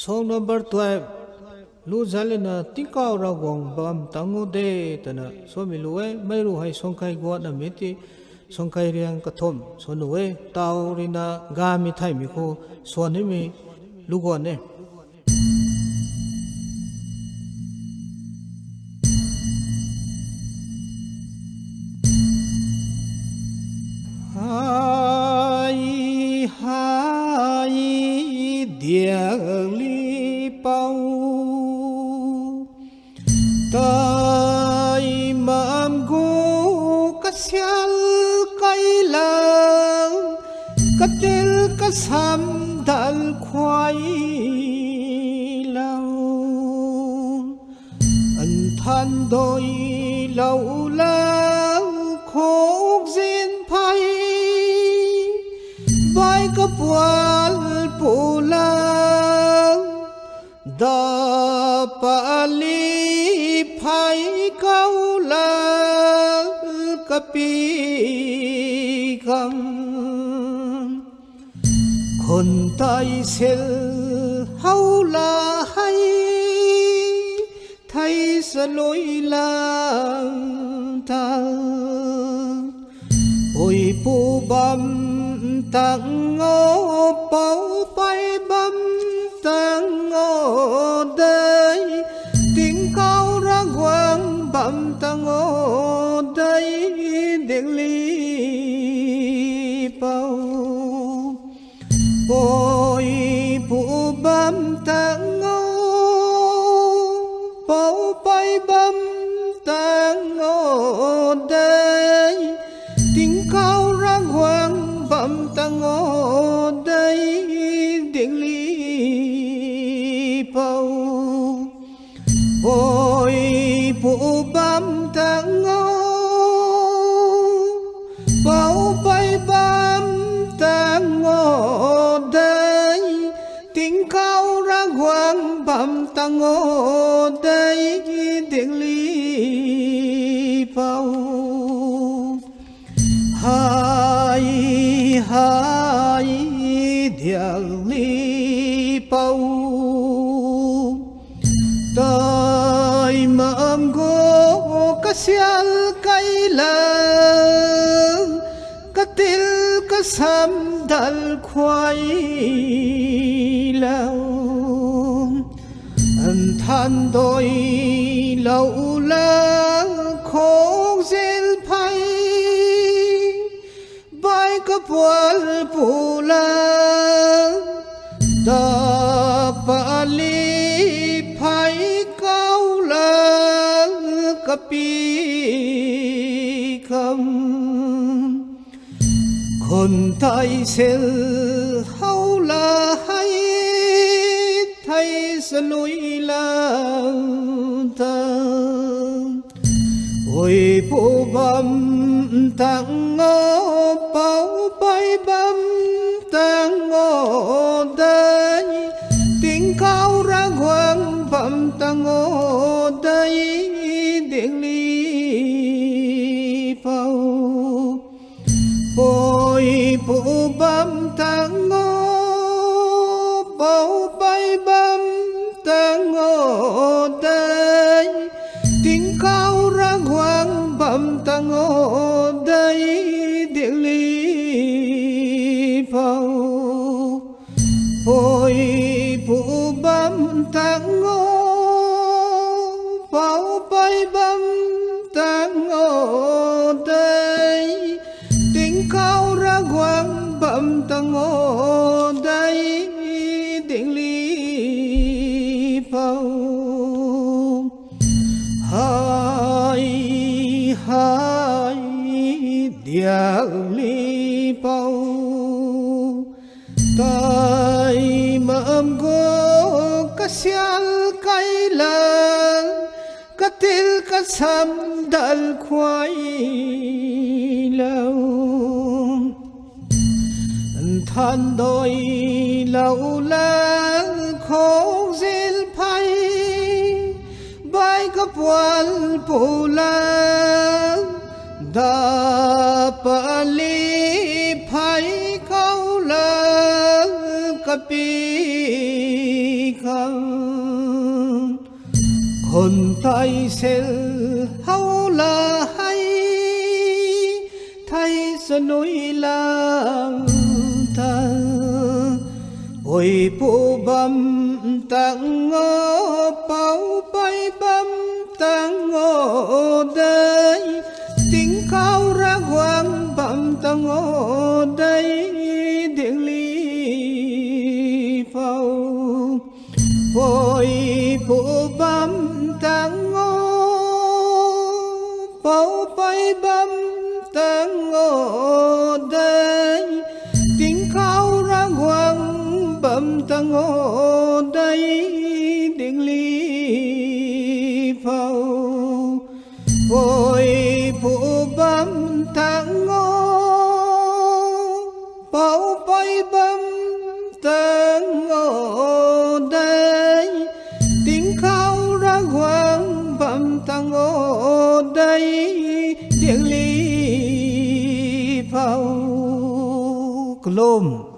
Song number 12 Lu Zalina Tinkao Ragong Bam Tango De Tana Somilue Meru Hai Songkai Guat Namiti Songkai Riang Katom Sonue Taurina Gami Taimiko Sonimi Lugone Hai Hai Diali Pau Tai Mam Gu Kasyal Kailang Katil Kasam Dal Kwai Lau An Than Doi Lau Lau Khok Zin Pai Bai Kapwal Pulang Da Pali Pai Kau Lang Kapi Kamคนไตเซลเฮาลาให้ไทยสลอยลางตาโอยปูบำตังโอเป่าไปบำตังโอได้ติงเการะกวังบำตังโอได้เด็กลีเป่าBồi phụ băm tang ngô bao bay băm tang ngô đây tiếng cao ra hoàng băm tang ngô đây tiếng ly bao Bồi phụ băm tang ngô bao bay băm tang ngô tiếng cao ra hoàng bầm tăng ngô đây tiếng ly bao hai hai tiếng ly bao tay mầm gỗ cá xial cây lợn cá til cá sam dal khoai lâu anh than đôi lâu la khóc rên phai bay cấp vỡ phù la da pali phai cao la kapi kamคนไทยเซลเฮาลาให้ไทยสลุยลาตาโอยผู้บำตังโอเป่าไปบำตังโอได้ติงเขารักหวังบำตังโอได้เด็กลีเป่าBồi phụ băm tang ngô bao bay băm tang ngô đây tiếng cao ra hoàng băm tang ngô đây điện ly bao Bồi phụ băm tang ngô bao bay băm tang ngô đây cao ra hoàng bầm tăng ngô đây điện ly bao hai hai điện ly bao tay mầm gỗ cá xial cây lợn cá til cá sam dal khoai lâu than đôi lâu la khóc rên phai bay cấp vỡ phù la da pali phai cao la kapi ka hồn tay sel hau là hay thay cho núi lang ta ôi po băm tang ngô bao bay băm tang ngô đây tiếng cao ra quang băm tang ngô đây điện ly phao ôi po băm tang ngô bao bay băm tang ngô đây tiếng cao ra quang băm tang ngô đây điện ly phao ôi phụ băm tang ngô bao bay băm tang ngô đây tiếng khao ra quang băm tang ngô đây điện ly phao Klom